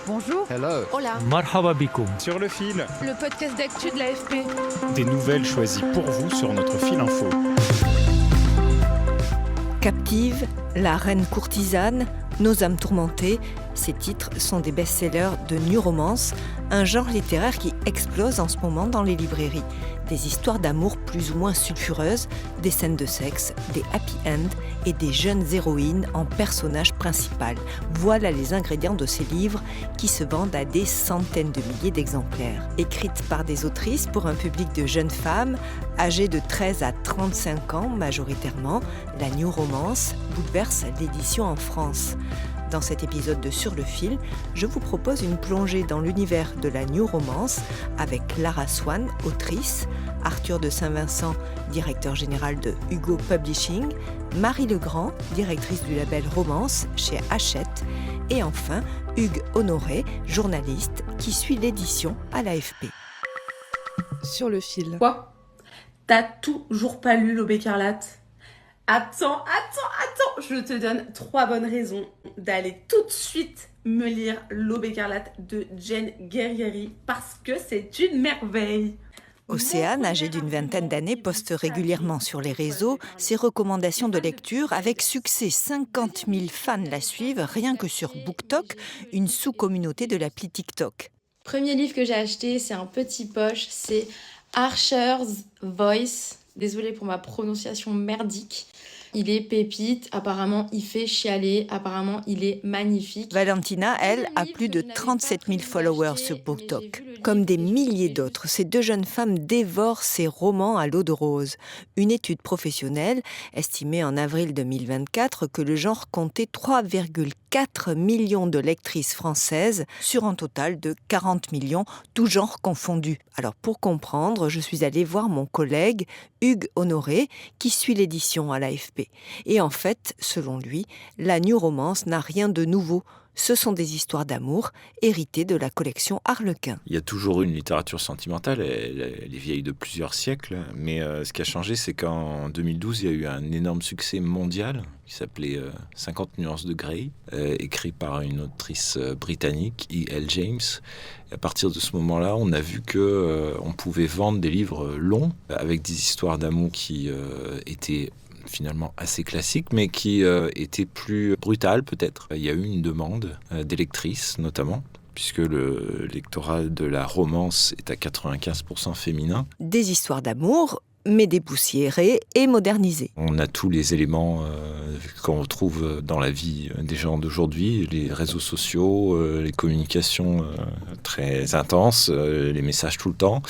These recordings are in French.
Bonjour. Hello. Hola. Marhaba bikoum. Sur le fil, Le podcast d'actu de l'AFP. des nouvelles choisies pour vous sur notre fil info. Captive, La reine courtisane, Nos âmes tourmentées, ces titres sont des best-sellers de New Romance, un genre littéraire qui explose en ce moment dans les librairies. Des histoires d'amour plus ou moins sulfureuses, des scènes de sexe, des happy ends et des jeunes héroïnes en personnage principal. Voilà les ingrédients de ces livres qui se vendent à des centaines de milliers d'exemplaires. Écrites par des autrices pour un public de jeunes femmes, âgées de 13 à 35 ans majoritairement, la New Romance bouleverse l'édition en France. Dans cet épisode de Sur le fil, je vous propose une plongée dans l'univers de la New Romance avec Lara Swan, autrice, Arthur de Saint-Vincent, directeur général de Hugo Publishing, Marie Legrand, directrice du label Romance chez Hachette, et enfin Hugues Honoré, journaliste qui suit l'édition à l'AFP. Sur le fil. Quoi ? T'as toujours pas lu l'Aube écarlate ? Attends, je te donne 3 bonnes raisons d'aller tout de suite me lire l'Aube écarlate de Jane Guerrieri parce que c'est une merveille. Océane, âgée d'une vingtaine d'années, poste régulièrement sur les réseaux ses recommandations de lecture avec succès. 50 000 fans la suivent rien que sur BookTok, une sous-communauté de l'appli TikTok. Premier livre que j'ai acheté, c'est un petit poche, c'est Archer's Voice. Désolée pour ma prononciation merdique. Il est pépite, apparemment il fait chialer, apparemment il est magnifique. Valentina, elle, a plus de 37 000 followers sur BookTok. Comme des milliers d'autres, ces deux jeunes femmes dévorent ces romans à l'eau de rose. Une étude professionnelle estimait en avril 2024 que le genre comptait 3,4 millions de lectrices françaises sur un total de 40 millions, tous genres confondus. Alors pour comprendre, je suis allée voir mon collègue Hugues Honoré qui suit l'édition à l'AFP. Et en fait, selon lui, la New Romance n'a rien de nouveau. Ce sont des histoires d'amour héritées de la collection Harlequin. Il y a toujours eu une littérature sentimentale, elle est vieille de plusieurs siècles, mais ce qui a changé, c'est qu'en 2012, il y a eu un énorme succès mondial qui s'appelait 50 nuances de Grey, écrit par une autrice britannique, E.L. James. Et à partir de ce moment-là, on a vu qu'on pouvait vendre des livres longs avec des histoires d'amour qui étaient finalement assez classique, mais qui était plus brutal peut-être. Il y a eu une demande des lectrices notamment, puisque le lectorat de la romance est à 95% féminin. Des histoires d'amour, mais dépoussiérées et modernisées. On a tous les éléments qu'on retrouve dans la vie des gens d'aujourd'hui, les réseaux sociaux, les communications très intenses, les messages tout le temps.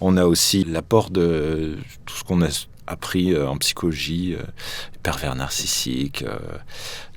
On a aussi l'apport de tout ce qu'on a appris en psychologie, les pervers narcissiques,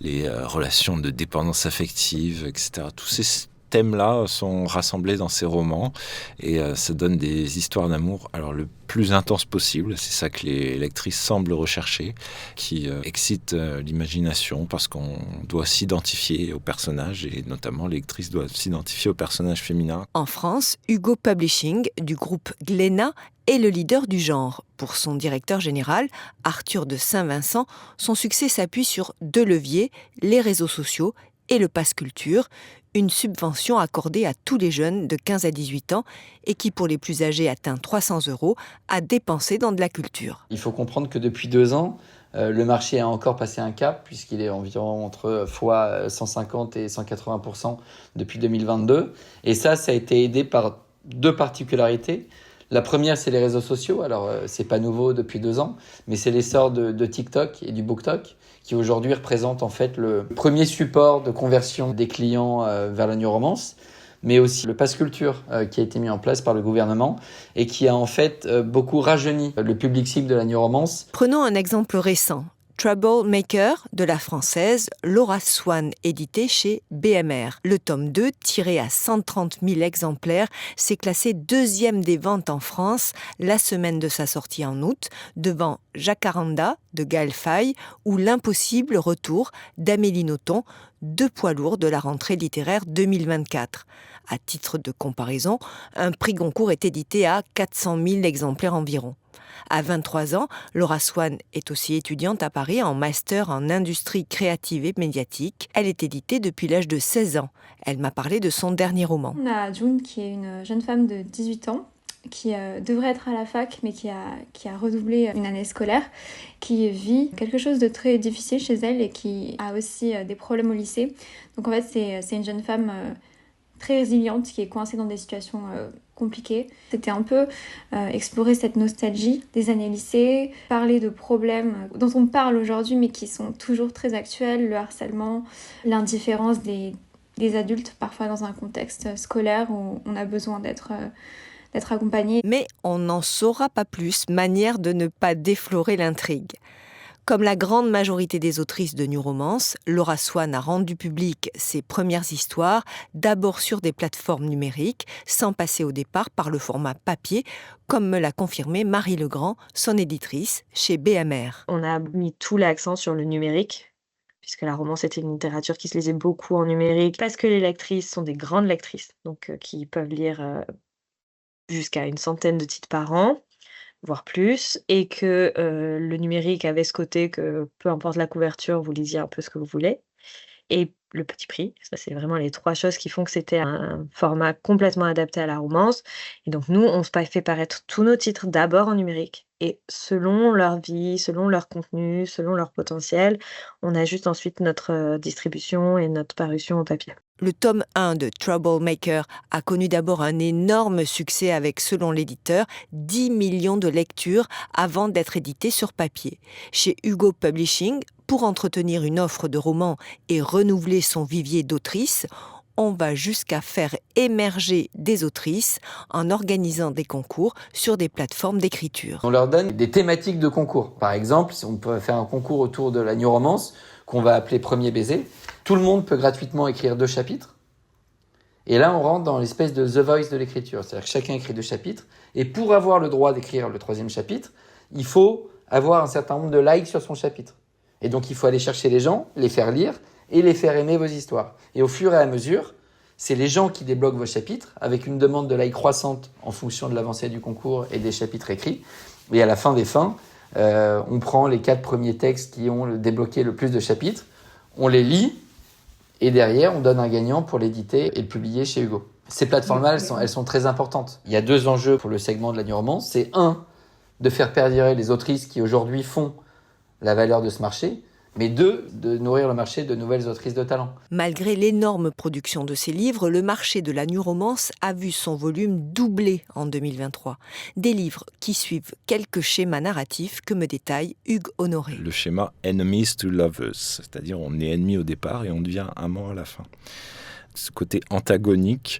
les relations de dépendance affective, etc. Tous ces thèmes-là sont rassemblés dans ces romans et ça donne des histoires d'amour alors le plus intense possible. C'est ça que les lectrices semblent rechercher, qui excite l'imagination parce qu'on doit s'identifier aux personnages et notamment les lectrices doivent s'identifier aux personnages féminins. En France, Hugo Publishing du groupe Glénat est le leader du genre. Pour son directeur général, Arthur de Saint-Vincent, son succès s'appuie sur 2 leviers, les réseaux sociaux et le Pass Culture, une subvention accordée à tous les jeunes de 15 à 18 ans et qui, pour les plus âgés, atteint 300 € à dépenser dans de la culture. Il faut comprendre que depuis 2 ans, le marché a encore passé un cap puisqu'il est environ entre fois 150 et 180% depuis 2022. Et ça a été aidé par 2 particularités. La première, c'est les réseaux sociaux. Alors, c'est pas nouveau depuis 2 ans, mais c'est l'essor de TikTok et du BookTok qui aujourd'hui représentent en fait le premier support de conversion des clients vers la New Romance, mais aussi le Pass Culture qui a été mis en place par le gouvernement et qui a en fait beaucoup rajeuni le public cible de la New Romance. Prenons un exemple récent. Troublemaker de la française Lara Swan, édité chez BMR. Le tome 2, tiré à 130 000 exemplaires, s'est classé 2e des ventes en France la semaine de sa sortie en août, devant Jacaranda de Gaël Faye ou L'impossible retour d'Amélie Nothomb, 2 poids lourds de la rentrée littéraire 2024. À titre de comparaison, un prix Goncourt est édité à 400 000 exemplaires environ. À 23 ans, Laura Swan est aussi étudiante à Paris en master en industrie créative et médiatique. Elle est éditée depuis l'âge de 16 ans. Elle m'a parlé de son dernier roman. On a June qui est une jeune femme de 18 ans qui devrait être à la fac mais qui a redoublé une année scolaire, qui vit quelque chose de très difficile chez elle et qui a aussi des problèmes au lycée. Donc en fait c'est une jeune femme très résiliente qui est coincée dans des situations compliquées. C'était un peu explorer cette nostalgie des années lycée, parler de problèmes dont on parle aujourd'hui mais qui sont toujours très actuels, le harcèlement, l'indifférence des adultes parfois dans un contexte scolaire où on a besoin d'être accompagné. Mais on n'en saura pas plus, manière de ne pas déflorer l'intrigue. Comme la grande majorité des autrices de New Romance, Laura Swan a rendu publiques ses premières histoires, d'abord sur des plateformes numériques, sans passer au départ par le format papier, comme me l'a confirmé Marie Legrand, son éditrice, chez BMR. On a mis tout l'accent sur le numérique, puisque la romance était une littérature qui se lisait beaucoup en numérique, parce que les lectrices sont des grandes lectrices, donc qui peuvent lire jusqu'à une centaine de titres par an, voire plus, et que le numérique avait ce côté que, peu importe la couverture, vous lisiez un peu ce que vous voulez. Et le petit prix, ça c'est vraiment les 3 choses qui font que c'était un format complètement adapté à la romance. Et donc nous, on se fait paraître tous nos titres d'abord en numérique. Et selon leur vie, selon leur contenu, selon leur potentiel, on ajuste ensuite notre distribution et notre parution au papier. Le tome 1 de Troublemaker a connu d'abord un énorme succès avec, selon l'éditeur, 10 millions de lectures avant d'être édité sur papier. Chez Hugo Publishing, pour entretenir une offre de romans et renouveler son vivier d'autrices, on va jusqu'à faire émerger des autrices en organisant des concours sur des plateformes d'écriture. On leur donne des thématiques de concours. Par exemple, on peut faire un concours autour de la New Romance qu'on va appeler Premier baiser. Tout le monde peut gratuitement écrire 2 chapitres. Et là, on rentre dans l'espèce de The Voice de l'écriture. C'est-à-dire que chacun écrit 2 chapitres. Et pour avoir le droit d'écrire le 3e chapitre, il faut avoir un certain nombre de likes sur son chapitre. Et donc, il faut aller chercher les gens, les faire lire et les faire aimer vos histoires. Et au fur et à mesure, c'est les gens qui débloquent vos chapitres avec une demande de likes croissante en fonction de l'avancée du concours et des chapitres écrits. Et à la fin des fins, on prend les 4 premiers textes qui ont débloqué le plus de chapitres, on les lit, et derrière, on donne un gagnant pour l'éditer et le publier chez Hugo. Ces plateformes-là, elles sont très importantes. Il y a 2 enjeux pour le segment de la New Romance. C'est 1, de faire perdurer les autrices qui aujourd'hui font la valeur de ce marché, mais 2, de nourrir le marché de nouvelles autrices de talent. Malgré l'énorme production de ses livres, le marché de la New Romance a vu son volume doubler en 2023. Des livres qui suivent quelques schémas narratifs que me détaille Hugues Honoré. Le schéma enemies to lovers, c'est-à-dire on est ennemi au départ et on devient amant à la fin. Ce côté antagonique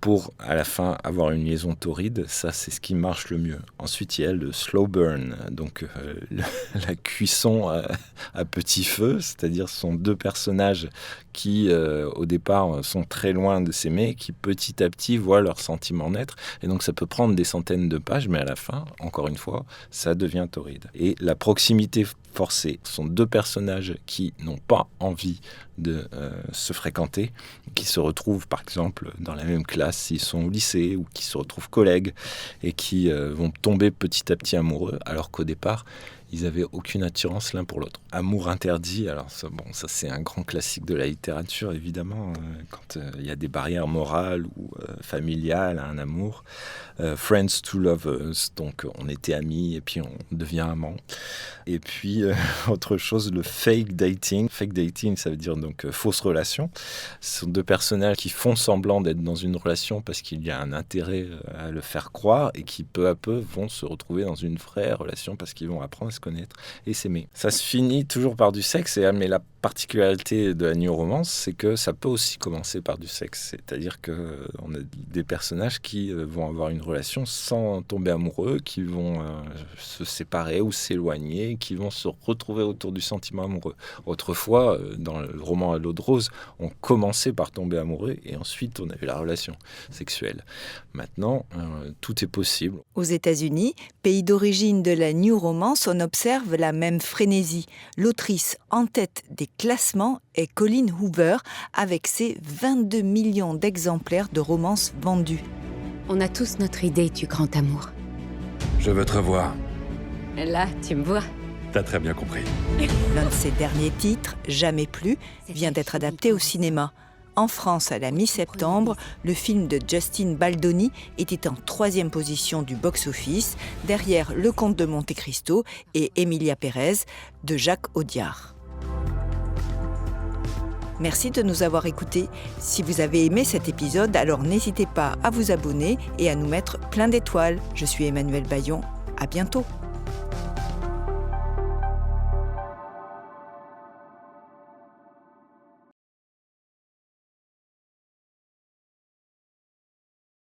pour, à la fin, avoir une liaison torride, ça, c'est ce qui marche le mieux. Ensuite, il y a le slow burn, donc la cuisson à petit feu, c'est-à-dire ce sont 2 personnages qui, au départ, sont très loin de s'aimer, qui petit à petit voient leurs sentiments naître. Et donc, ça peut prendre des centaines de pages, mais à la fin, encore une fois, ça devient torride. Et la proximité forcée, ce sont 2 personnages qui n'ont pas envie de se fréquenter, qui se retrouvent, par exemple, dans la même classe s'ils sont au lycée, ou qui se retrouvent collègues, et qui vont tomber petit à petit amoureux, alors qu'au départ, ils n'avaient aucune attirance l'un pour l'autre. Amour interdit, alors ça c'est un grand classique de la littérature, évidemment, quand il y a des barrières morales ou familiales à un amour. Friends to lovers, donc on était amis et puis on devient amants. Et puis, autre chose, le fake dating. Fake dating, ça veut dire donc fausse relation. Ce sont 2 personnages qui font semblant d'être dans une relation parce qu'il y a un intérêt à le faire croire et qui, peu à peu, vont se retrouver dans une vraie relation parce qu'ils vont apprendre à se connaître et s'aimer. Ça se finit toujours par du sexe, mais la particularité de la New Romance, c'est que ça peut aussi commencer par du sexe. C'est-à-dire qu'on a des personnages qui vont avoir une relation sans tomber amoureux, qui vont se séparer ou s'éloigner, qui vont se retrouver autour du sentiment amoureux. Autrefois, dans le roman À l'eau de rose, on commençait par tomber amoureux et ensuite on avait la relation sexuelle. Maintenant, tout est possible. Aux États-Unis, pays d'origine de la New Romance, on observe la même frénésie. L'autrice en tête des classements est Colleen Hoover avec ses 22 millions d'exemplaires de romances vendus. On a tous notre idée du grand amour. Je veux te revoir. Là, tu me vois. T'as très bien compris. L'un de ses derniers titres, Jamais plus, vient d'être adapté au cinéma. En France, à la mi-septembre, le film de Justin Baldoni était en 3e position du box-office, derrière Le Comte de Monte-Cristo et Emilia Pérez de Jacques Audiard. Merci de nous avoir écoutés. Si vous avez aimé cet épisode, alors n'hésitez pas à vous abonner et à nous mettre plein d'étoiles. Je suis Emmanuelle Bayon. À bientôt.